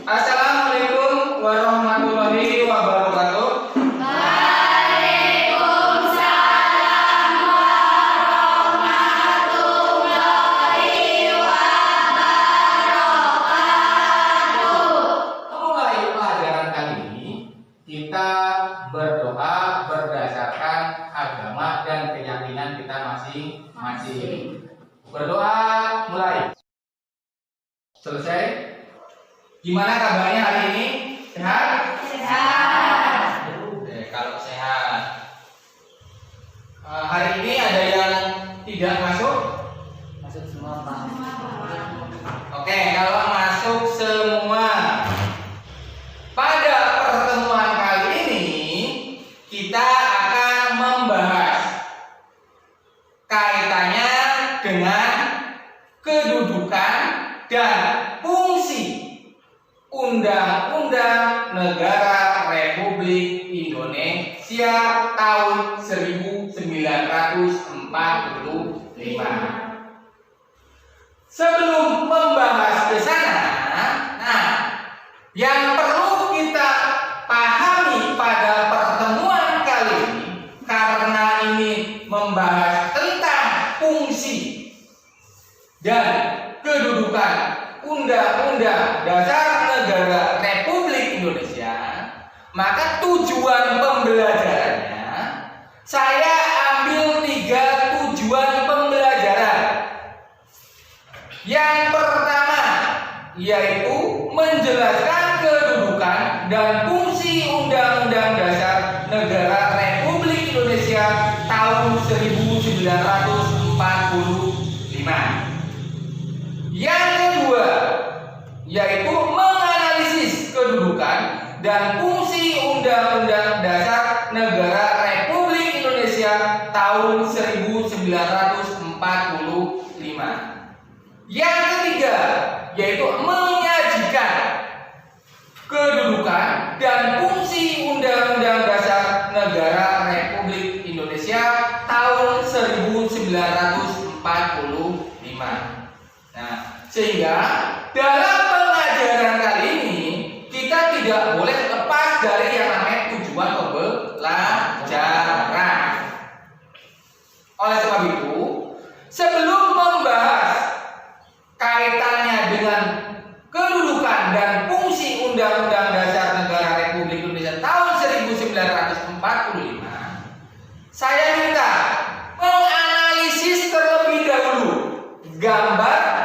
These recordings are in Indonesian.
Assalamualaikum warahmatullahi wabarakatuh. Waalaikumsalam warahmatullahi wabarakatuh. Mulai pelajaran kali ini kita berdoa berdasarkan agama dan keyakinan kita masing-masing. Berdoa mulai. Selesai. Gimana kabarnya hari ini? Sehat? Sehat. Kalau sehat. Hari ini ada yang tidak masuk? Masuk semua, Pak. Oke, kalau masuk semua. Pada pertemuan kali ini kita akan membahas kaitannya dengan kedudukan dan fungsi Undang-Undang Negara Republik Indonesia tahun 1945. Sebelum membahas ke sana, yang perlu kita pahami pada pertemuan kali ini, karena ini membahas tentang fungsi dan kedudukan Undang-Undang Dasar Negara Republik Indonesia, maka tujuan pembelajarannya saya ambil 3 tujuan pembelajaran. Yang pertama yaitu menjelaskan kedudukan dan fungsi Undang-Undang Dasar Negara Republik Indonesia tahun 1945. Yang kedua yaitu menganalisis kedudukan dan fungsi Undang-Undang Dasar Negara Republik Indonesia tahun 1945. Yang ketiga yaitu menyajikan kedudukan dan fungsi Undang-Undang Dasar Negara Republik Indonesia tahun 1945. Sehingga dalam pengajaran kali ini kita tidak boleh lepas dari yang namanya tujuan pembelajaran. Oleh sebab itu, sebelum membahas kaitannya dengan kedudukan dan fungsi Undang-Undang Dasar Negara Republik Indonesia tahun 1945, saya minta menganalisis terlebih dahulu gambar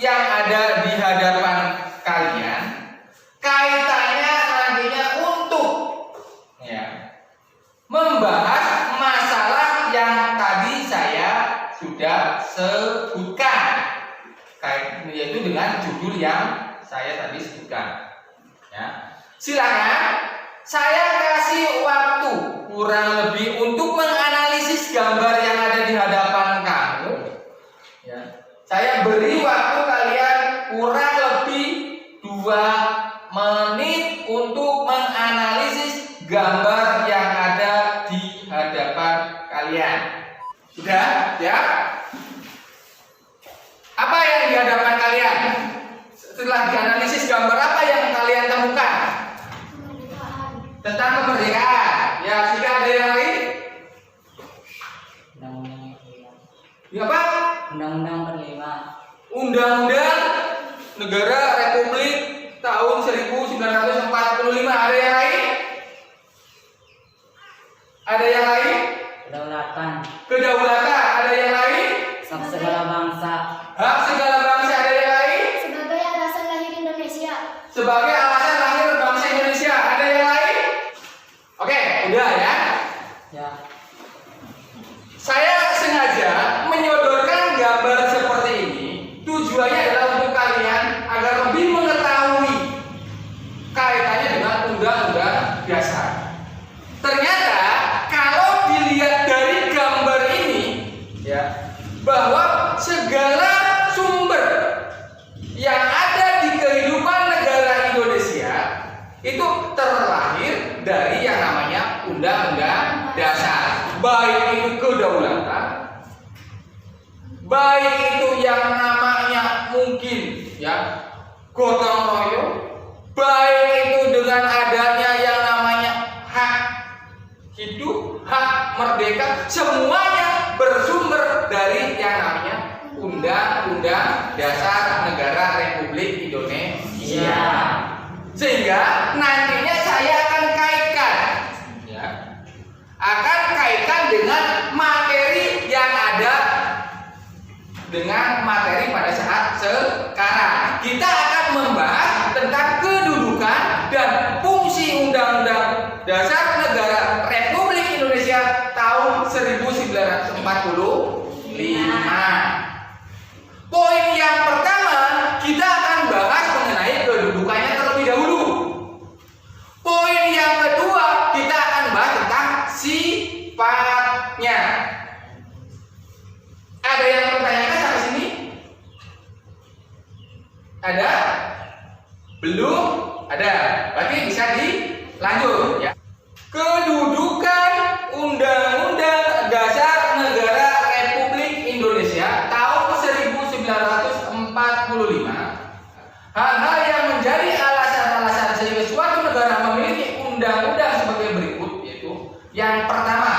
yang ada di hadapan kalian, kaitannya nantinya untuk membahas masalah yang tadi saya sudah sebutkan, yaitu dengan judul yang saya tadi sebutkan. Silakan saya kasih waktu kurang lebih untuk menganalisis gambar yang ada di hadapan kamu. Saya beri waktu kalian kurang lebih 2 menit untuk menganalisis gambar yang ada di hadapan kalian. Sudah? Ya? Apa yang di hadapan kalian? Setelah dianalisis gambar, apa yang kalian temukan? Tentang kemerdekaan. Ya, sudah ada yang lain? Ya, apa? Undang-Undang 45. Undang-Undang Negara Republik tahun 1945. Ada yang lain? Ada yang lain? Kedaulatan. Kedaulatan. Ada yang lain? Hak segala bangsa. Hak segala bangsa. Ada yang lain? Sebagai alasan lahir Indonesia. Sebagai alasan lahir bangsa Indonesia. Ada yang lain? Oke, udah ya. Ya. Saya sengaja menyodorkan gambar seperti ini. Tujuannya adalah untuk kalian agar lebih mengetahui kaitannya dengan Undang-Undang Dasar. Ternyata kalau dilihat dari gambar ini, bahwa segala sumber baik itu yang namanya mungkin ya gotong royong, baik itu dengan adanya yang namanya hak hidup, hak merdeka, semuanya bersumber dari yang namanya Undang-Undang Dasar Negara Republik Indonesia. Sehingga nantinya saya akan kaitkan ya, akan kaitkan dengan materi yang ada dengan materi pada saat sekarang. Kita akan membahas tentang kedudukan dan fungsi Undang-Undang Dasar Negara Republik Indonesia tahun 1945. Poin yang pertama, kita akan bahas mengenai kedudukannya terlebih dahulu. Poin yang kedua, kita akan bahas tentang sifatnya. Ada yang bertanya sampai sini? Ada? Belum? Ada. Berarti bisa dilanjut ya. Kedudukan Undang-Undang Dasar Negara Republik Indonesia tahun 1945. Hal-hal yang menjadi alasan-alasan sehingga suatu negara memiliki undang-undang sebagai berikut, yaitu yang pertama,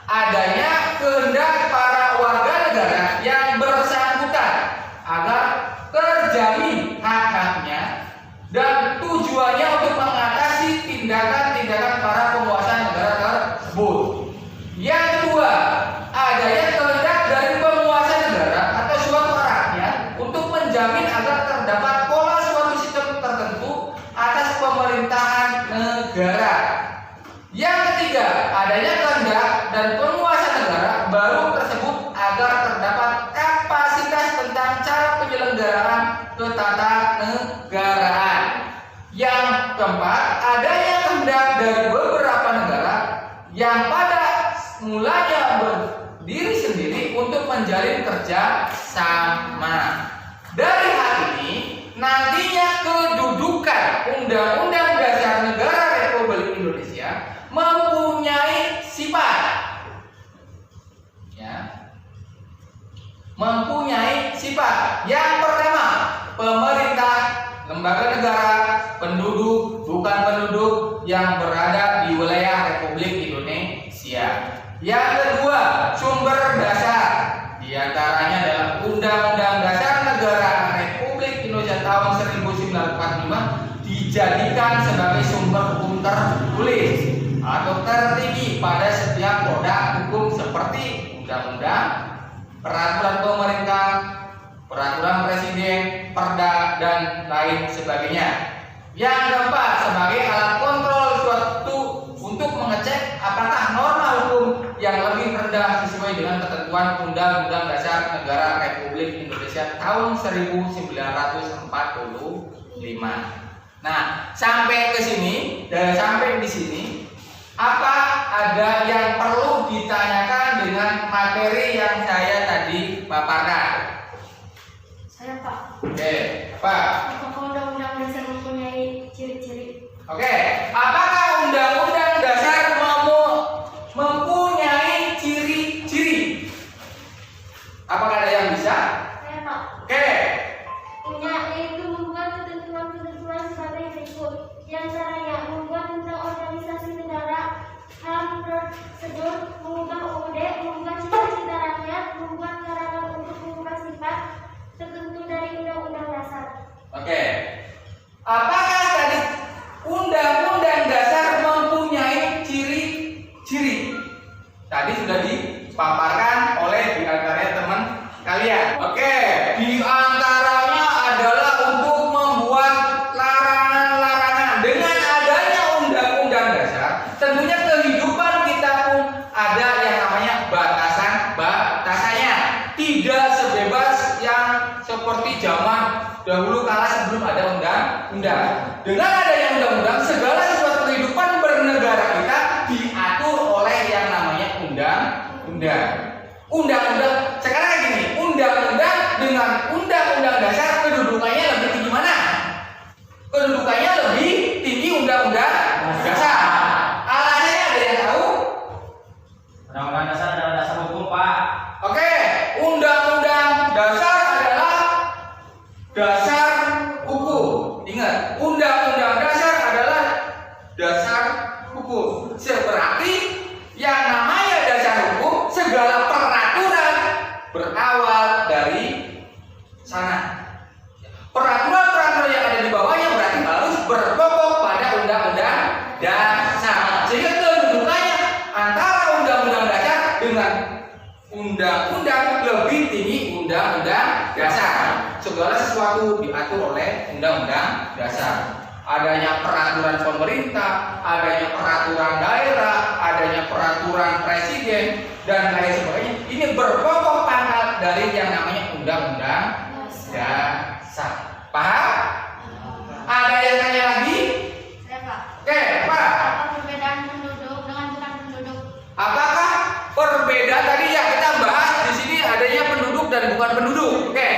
adanya kehendak para warga negara yang bersangkutan agar terjamin hak-haknya dan tujuannya untuk mengatasi tindakan-tindakan para penguasa negara tersebut. Yang kedua, adanya kehendak dari penguasa negara atau suatu rakyat untuk menjamin agar terdapat pola suatu sistem tertentu atas pemerintahan negara. Yang ketiga, adanya kehendak dan penguasa negara baru tersebut agar terdapat kapasitas tentang cara penyelenggaraan ketatanegaraan. Yang keempat, adanya kehendak dari beberapa negara yang pada mulanya berdiri sendiri untuk menjalin kerja sama. Dari hal ini, nantinya kedudukan Undang-Undang Dasar Negara Republik Indonesia mempunyai sifat ya, mempunyai sifat. Yang pertama, pemerintah, lembaga negara, penduduk, bukan penduduk yang berada di wilayah Republik Indonesia. Yang kedua, sumber dasar, diantaranya dalam Undang-Undang Dasar Negara Republik Indonesia tahun 1945 dijadikan sebagai sumber hukum tertulis atau tertinggi pada setiap produk hukum seperti undang-undang, peraturan pemerintah, peraturan presiden, perda, dan lain sebagainya. Yang keempat, sebagai alat kontrol suatu untuk mengecek apakah norma hukum yang lebih rendah sesuai dengan ketentuan Undang-Undang Dasar Negara Republik Indonesia tahun 1945. Nah, sampai ke sini dan sampai di sini, apa ada yang perlu ditanyakan dengan materi yang saya tadi paparkan? Saya Pak. Oke, apa? Apakah Undang-Undang Dasar mempunyai ciri-ciri? Oke, apakah Undang-Undang Dasar mempunyai ciri-ciri? Apakah ada yang bisa? Saya Pak. Oke. Punya, yaitu membuat ketentuan-ketentuan sebagai berikut. Di antaranya membuat tentang organisasi negara, HAM, prosedur, mengubah UUD, mengubah cita-cita rakyat, membuat larangan untuk mengubah sifat tertentu dari Undang-Undang Dasar. Oke. Apakah tadi Undang-Undang Dasar mempunyai ciri-ciri? Tadi sudah dipaparkan oleh diantaranya teman kalian. Oke, diantaranya adalah untuk membuat larangan-larangan. Dengan adanya Undang-Undang Dasar, tentunya kehidupan kita pun ada yang namanya batasan-batasannya. Tidak sebebas yang seperti zaman dahulu kala sebelum ada undang-undang. Dengan adanya undang-undang, segala sesuatu kehidupan bernegara kita diatur oleh yang namanya undang-undang. Undang-undang sekarang kayak gini, undang-undang dengan Undang-Undang Dasar kedudukannya lebih tinggi mana? Kedudukannya lebih tinggi Undang-Undang Dasar. Alasannya ada yang tahu? Undang-Undang Dasar adalah dasar hukum, Pak. Oke, Undang-Undang dasar. Segala sesuatu diatur oleh undang-undang dasar. Adanya peraturan pemerintah, adanya peraturan daerah, adanya peraturan presiden dan lain sebagainya. Ini berpokok pangkal dari yang namanya undang-undang dasar. Paham? Ada yang tanya lagi? Saya Pak. Oke, Pak. Apa perbedaan penduduk dengan bukan penduduk? Apakah perbedaan tadi ya kita bahas di sini adanya penduduk dan bukan penduduk? Oke.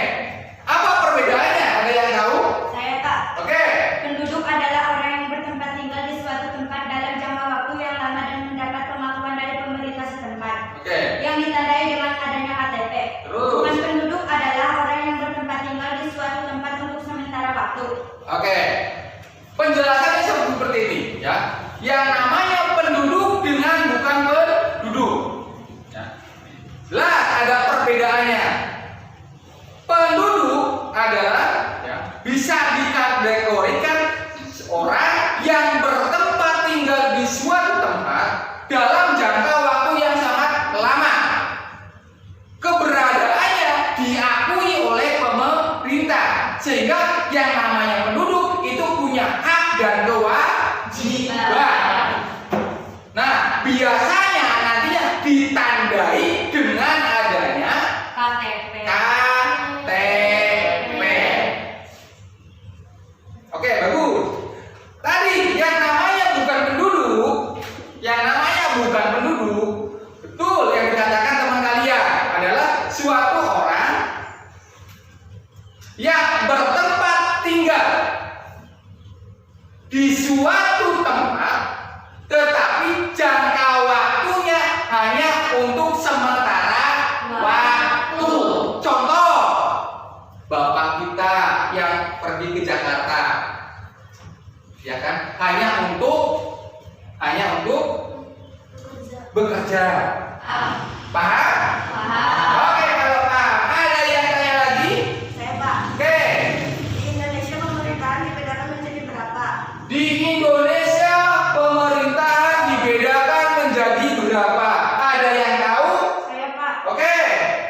Apa perbedaannya? Ada yang tahu? Saya Pak. Oke. Penduduk adalah orang yang bertempat tinggal di suatu tempat dalam jangka waktu yang lama dan mendapat pengakuan dari pemerintah setempat. Oke. Yang ditandai dengan adanya KTP. Terus. Bukan penduduk adalah orang yang bertempat tinggal di suatu tempat untuk sementara waktu. Oke. Penjelasannya seperti ini ya. Yang namanya penduduk dengan bukan penduduk. Ya. Jelas ada perbedaannya. Penduduk adalah ya, bisa dikategorikan orang yang bertempat tinggal di suatu tempat dalam jangka waktu yang sangat lama. Keberadaannya diakui oleh pemerintah, sehingga yang namanya penduduk itu punya hak dan kewajiban. Nah, biasanya nantinya ditandai dengan adanya KTP. KTP. Oke, bagus. Tadi yang namanya bukan penduduk, betul yang dikatakan teman kalian adalah suatu orang yang bertempat tinggal di suatu tempat, tetapi jangka waktunya hanya untuk sementara waktu. Contoh, bapak kita yang pergi ke Jakarta, ya kan, hanya untuk bekerja. Paham? Oke, kalau paham, ada yang tanya lagi? Saya Pak. Oke. Di Indonesia pemerintahan dibedakan menjadi berapa? Di Indonesia pemerintahan dibedakan menjadi berapa? Ada yang tahu? Saya Pak. Oke.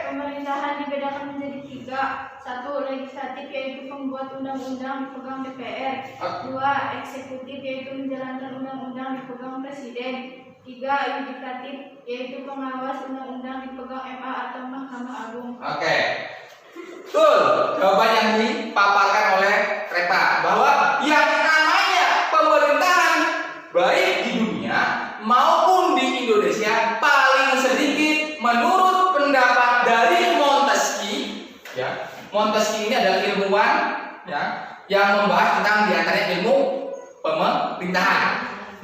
Pemerintahan dibedakan menjadi 3. 1. Legislatif yaitu pembuat undang-undang dipegang DPR. 2. Eksekutif yaitu menjalankan undang-undang dipegang Presiden. 3. Yudikatif yaitu pengawas undang-undang dipegang MA atau Mahkamah Agung. Oke. Betul. Jawaban yang dipaparkan oleh Repa bahwa yang namanya pemerintahan baik di dunia maupun di Indonesia paling sedikit menurut pendapat dari Montesquieu, ya. Montesquieu ini adalah ilmuwan ya yang membahas tentang diantaranya ilmu pemerintahan,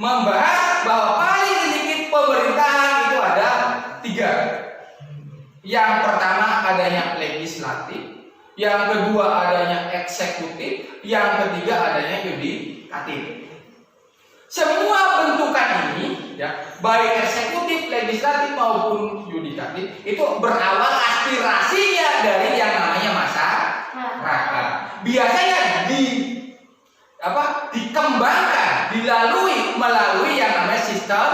membahas bahwa paling sedikit pemerintahan itu ada 3. Yang pertama adanya legislatif, yang kedua adanya eksekutif, yang ketiga adanya yudikatif. Semua bentukan ini ya, baik eksekutif, legislatif maupun yudikatif itu berawal aspirasinya dari yang namanya masyarakat. Biasanya dikembangkan melalui yang namanya sistem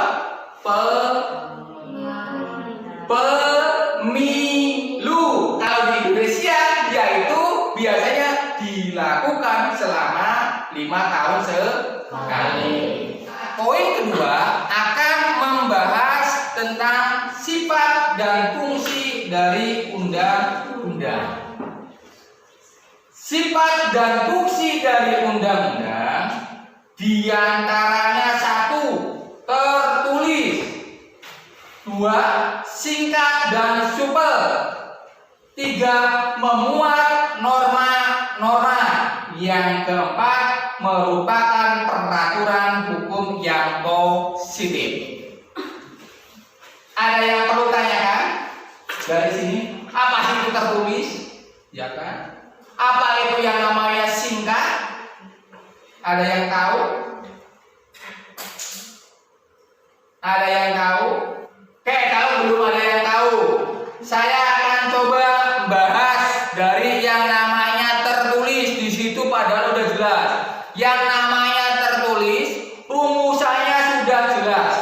pemilu. Kalau di Indonesia yaitu biasanya dilakukan selama 5 tahun sekali. Poin kedua akan membahas tentang sifat dan fungsi dari undang-undang. Sifat dan fungsi dari undang-undang diantaranya 1. Tertulis, 2. Singkat dan supel, 3. Memuat norma-norma, yang keempat merupakan peraturan hukum yang positif. Ada yang perlu tanyakan dari sini? Apa sih itu tertulis? Ya kan? Apa itu yang namanya singkat? Ada yang tahu? Ada yang tahu? Oke, kalau belum ada yang tahu, saya akan coba bahas dari yang namanya tertulis. Di situ padahal udah jelas. Yang namanya tertulis, rumusannya sudah jelas.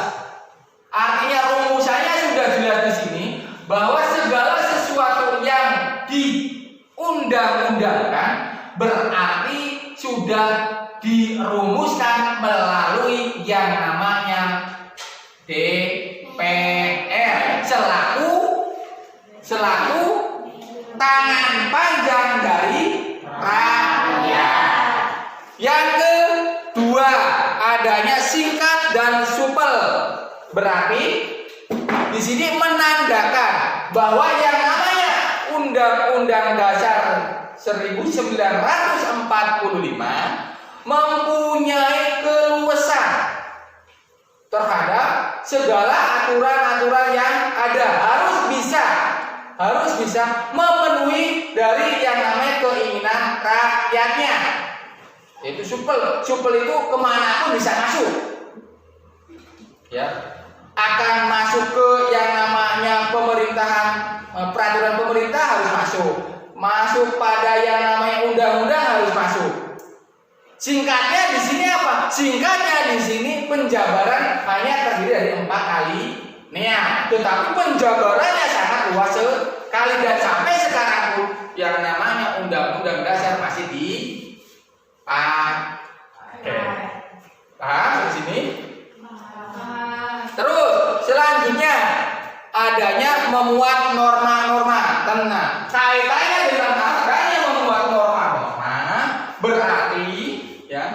Artinya rumusannya sudah jelas di sini bahwa segala sesuatu yang undang-undang kan, berarti sudah dirumuskan melalui yang namanya DPR selaku tangan panjang dari rakyat. Yang kedua, adanya singkat dan supel. Berarti di sini menandakan bahwa yang namanya Undang-Undang Dasar 1945 mempunyai keluasan terhadap segala aturan-aturan yang ada, harus bisa memenuhi dari yang namanya keinginan rakyatnya. Yaitu supel itu kemanapun bisa masuk, ya, akan masuk ke yang namanya pemerintahan, peraturan pemerintah harus masuk pada yang namanya undang-undang harus masuk. Singkatnya di sini apa? Singkatnya di sini penjabaran hanya terdiri dari 4 kali nia, tetapi penjabarannya sangat luas sekali dan sampai sekarang pun yang namanya Undang-Undang Dasar masih dipakai. Paham di sini? Terus selanjutnya adanya memuat norma-norma. Tenang, kaitannya dengan adanya memuat norma-norma berarti ya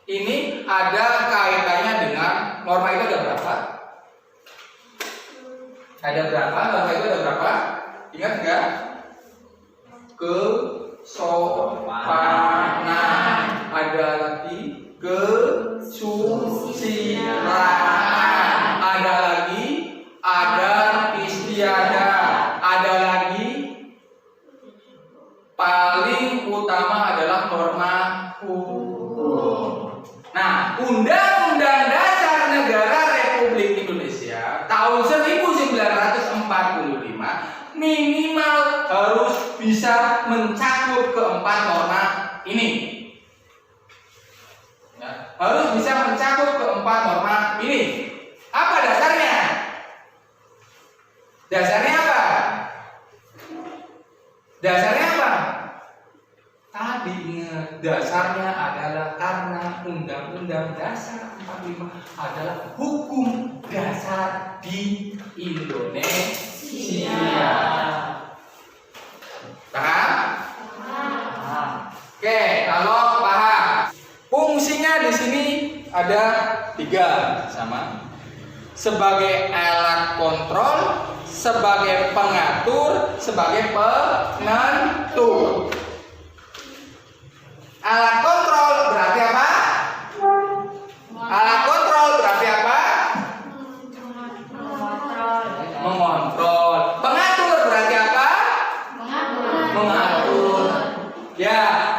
ini ada kaitannya dengan norma itu ada berapa? Ada berapa? Norma itu ada berapa? Ingat nggak? Kesopanan, ada lagi kesusilaan, ada lagi adat istiadat, ada lagi paling utama adalah norma hukum. Nah, Undang-Undang Dasar Negara Republik Indonesia tahun 1945 minimal harus bisa mencakup keempat norma ini. Ya, harus bisa mencakup keempat norma ini. Apa dasarnya? Dasarnya apa? Dasarnya apa? Tadi ingat, dasarnya adalah karena Undang-Undang Dasar 45 adalah hukum dasar di Indonesia. Paham? Oke, kalau paham, fungsinya di sini ada 3 sama. Sebagai alat kontrol, sebagai pengatur, sebagai penentu. Alat kontrol berarti apa? Alat kontrol berarti apa? Mengontrol. Pengatur berarti apa? Mengatur. Ya.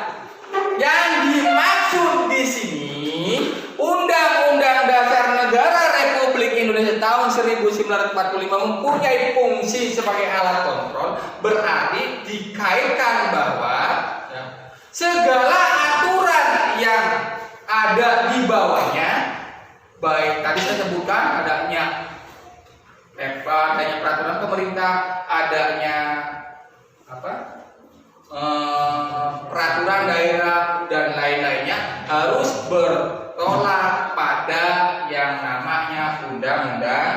Yang dimaksud di sini Undang-Undang Dasar Negara Republik Indonesia tahun 1945 mempunyai fungsi sebagai alat kontrol, berarti dikaitkan bahwa segala aturan yang ada di bawahnya, baik tadi saya sebutkan adanya peraturan pemerintah, adanya peraturan daerah dan lain-lainnya harus bertolak pada yang namanya Undang-Undang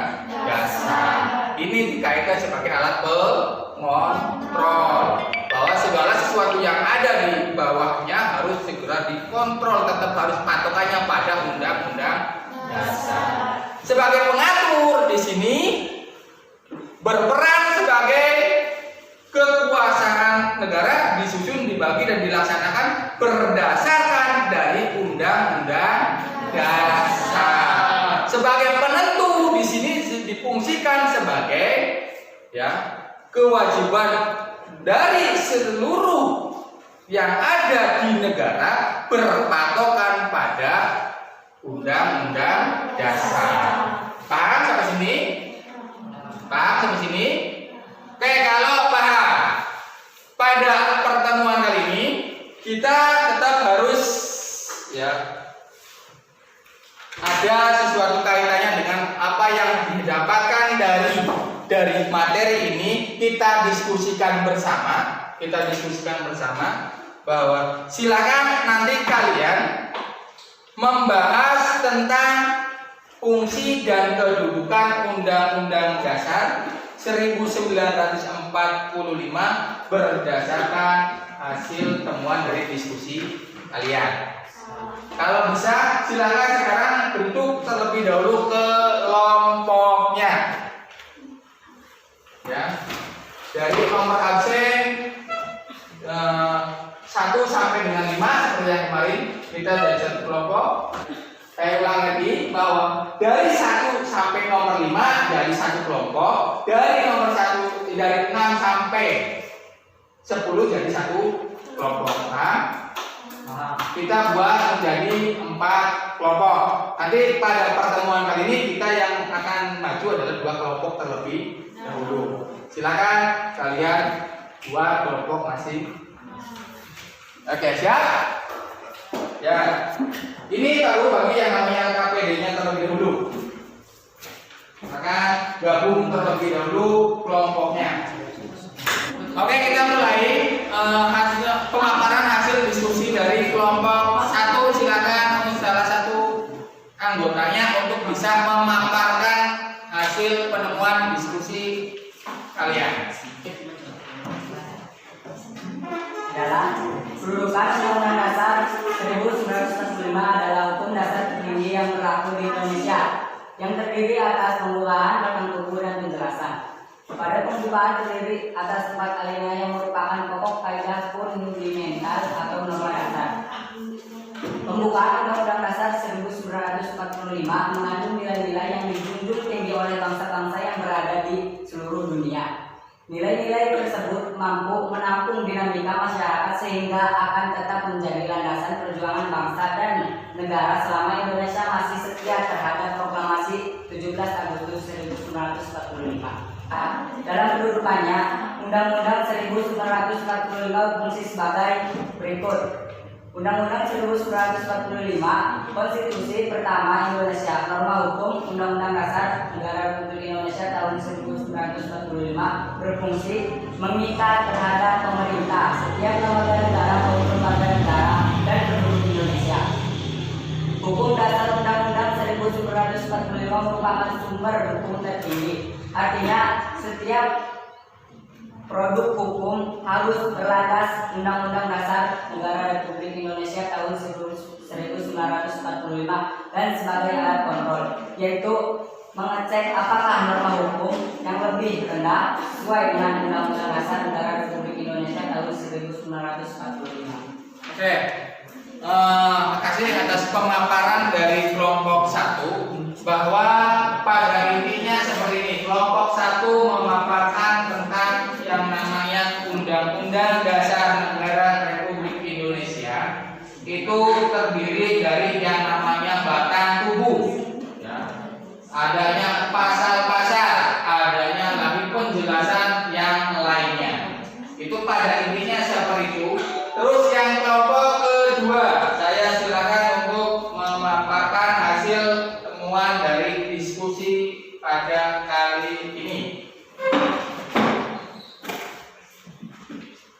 Dasar. Ini dikaitkan sebagai alat pengontrol, bahwa segala sesuatu yang ada di bawahnya harus segera dikontrol, tetap harus patokannya pada Undang-Undang Dasar. Sebagai pengatur di sini berperan sebagai kekuasaan negara disusun, dibagi dan dilaksanakan berdasarkan dari Undang-Undang Dasar. Sebagai penentu di sini difungsikan sebagai kewajiban dari seluruh yang ada di negara berpatokan pada Undang-Undang Dasar. Paham sampai sini? Paham sampai sini? Oke, kalau paham, pada pertemuan kali ini kita tetap harus ada sesuatu kaitannya dengan apa yang didapatkan dari materi ini, kita diskusikan bersama kita diskusikan bersama bahwa silakan nanti kalian membahas tentang fungsi dan kedudukan Undang-Undang Dasar 1945 berdasarkan hasil temuan dari diskusi kalian. Kalau bisa silakan sekarang bentuk terlebih dahulu kelompoknya. Ya. Dari nomor absen 1 sampai dengan 5 seperti yang kemarin kita belajar kelompok. Saya ulang lagi bahwa dari 1 sampai nomor 5 dari satu kelompok, dari nomor 1 dari 6 sampai 10 jadi satu kelompok. Nah, kita buat menjadi 4 kelompok. Nanti pada pertemuan kali ini kita yang akan maju adalah 2 kelompok terlebih dahulu. Silakan kalian buat kelompok masing. Oke, siap? Ya. Ini baru bagi yang namanya KPD-nya terlebih dahulu. Maka gabung terlebih dahulu kelompoknya. Oke, kita mulai hasil pemaparan hasil diskusi dari kelompok 1. Silakan salah satu anggotanya untuk bisa memaparkan hasil penemuan diskusi kalian. Adalah kedudukan Undang-Undang Dasar 1945 adalah hukum dasar tertinggi yang berlaku di Indonesia, yang terdiri atas pembukaan, tentang tubuh dan penjelasan. Pada pembukaan terdiri atas 4 alinea yang merupakan pokok kaidah fundamental atau norma dasar. Pembukaan Undang-Undang Dasar 1945 mengandung nilai-nilai yang dijunjung tinggi oleh bangsa-bangsa yang berada di seluruh dunia. Nilai-nilai tersebut mampu menampung dinamika masyarakat sehingga akan tetap menjadi landasan perjuangan bangsa dan negara selama Indonesia masih setia terhadap proklamasi 17 Agustus 1945. Dalam kedudukannya, Undang-Undang 1945 berfungsi sebagai berikut. Undang-Undang 1945, Konstitusi pertama Indonesia, norma hukum Undang-Undang Dasar Negara Republik Indonesia tahun 1945 berfungsi mengikat terhadap pemerintah, setiap lembaga negara maupun lembaga negara dan penduduk Indonesia. Hukum dasar Undang-Undang 1945 merupakan sumber hukum tertinggi. Artinya, setiap produk hukum harus berlandas Undang-Undang Dasar Negara Republik Indonesia tahun 1945 dan sebagai alat kontrol, yaitu mengecek apakah norma hukum yang lebih rendah sesuai dengan Undang-Undang Dasar Negara Republik Indonesia tahun 1945. Oke. Makasih atas pemaparan dari kelompok 1 bahwa pada intinya seperti ini. Kelompok 1 memaparkan tentang yang namanya Undang-Undang Dasar Negara Republik Indonesia. Itu terdiri dari yang namanya batang tubuh, ya. Adanya pasal-pasal, adanya lagi penjelasan yang lainnya. Itu pada intinya seperti itu. Terus yang kelompok kedua, saya silakan untuk memaparkan hasil temuan dari diskusi pada kali ini.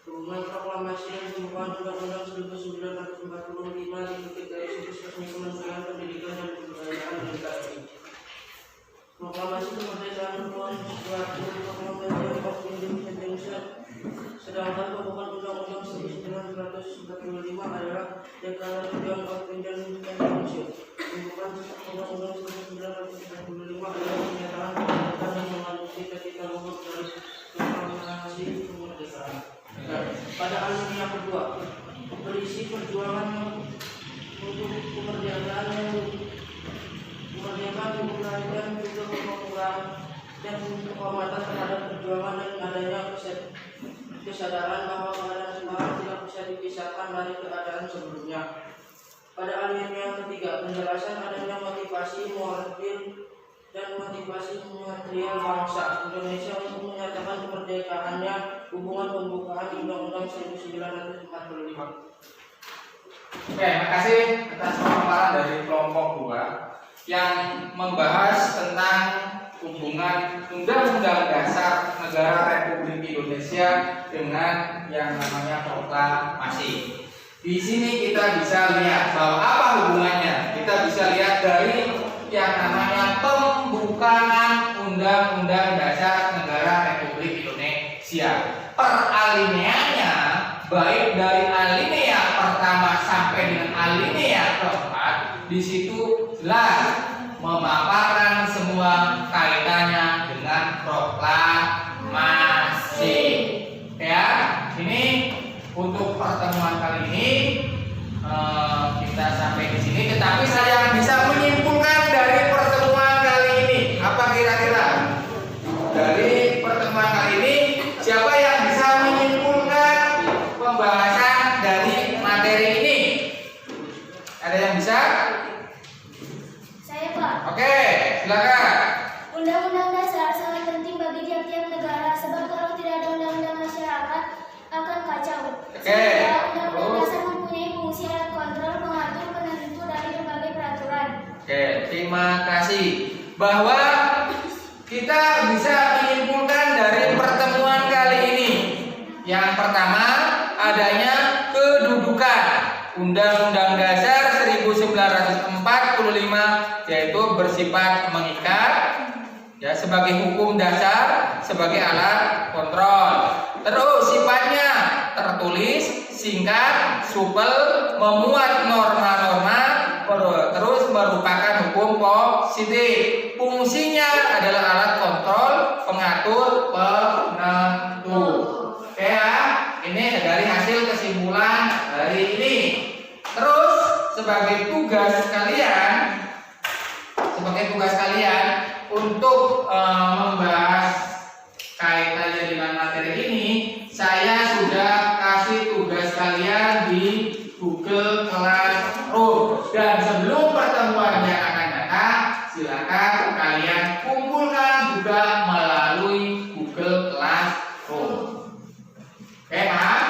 Hubungan proklamasi dan pembukaan Undang-Undang 1945 dikutip dari situs resmi Kementerian Pendidikan dan Kebudayaan (DKI). Proklamasi kemerdekaan suatu proklamasi of Indonesia, sedangkan pembukaan Undang-Undang 1945 adalah Declaration of Independence. Pembukaan Undang-Undang 1945 adalah pernyataan kemerdekaan yang mengadopsi ketika luhur dari proklamasi kemerdekaan. Pada alinea kedua, berisi perjuangan untuk kemerdekaan menggunakan juga pengukuran dan penghormatan terhadap perjuangan dan adanya kesadaran bahwa keadaan sekarang tidak bisa dipisahkan dari keadaan sebelumnya. Pada alinea ketiga, penjelasan adanya motivasi moral dan motivasi material bangsa Indonesia untuk menyatakan kemerdekaannya, hubungan pembukaan Undang-Undang 1945. Oke, makasih atas pemaparan dari kelompok 2 yang membahas tentang hubungan Undang-Undang Dasar Negara Republik Indonesia dengan yang namanya proklamasi. Di sini kita bisa lihat bahwa apa hubungannya. Kita bisa lihat dari yang namanya pembukaan Undang-Undang Dasar Negara Republik Indonesia. Per alineanya, baik dari alinea pertama sampai dengan alinea keempat, di situ jelas memaparkan semua kaitannya dengan proklamasi. Ya, ini untuk pertemuan kali ini kita sampai di sini. Tetapi saya bisa menyimpulkan dari pertemuan kali ini apa kira-kira? Dari pertemuan kali ini, siapa yang bisa menyimpulkan pembahasan dari materi ini? Ada yang bisa? Saya, Pak. Oke, silakan. Undang-undang dasar sangat penting bagi tiap-tiap negara sebab kalau tidak ada undang-undang masyarakat akan kacau. Oke. Undang-undang dasar mempunyai fungsi alat kontrol, mengatur, penentu dari berbagai peraturan. Oke, terima kasih. Bahwa kita bisa menyimpulkan dari pertemuan kali ini. Yang pertama, adanya kedudukan Undang-Undang Dasar 1945 yaitu bersifat mengikat ya sebagai hukum dasar, sebagai alat kontrol. Terus sifatnya tertulis, singkat, supel, memuat norma-norma, terus merupakan hukum positif. Fungsinya adalah alat kontrol, pengatur, penentu. Oke ya, ini dari hasil kesimpulan hari ini. Terus sebagai tugas kalian untuk membahas kaitannya dengan materi ini, saya sudah kasih tugas kalian di Google Classroom. Dan sebelum pertemuan yang akan datang, silakan kalian kumpulkan juga melalui Google Classroom. Oke, Pak?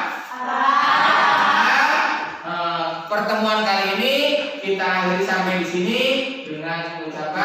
Pertemuan kali ini kita akhiri sampai di sini dengan mengucapkan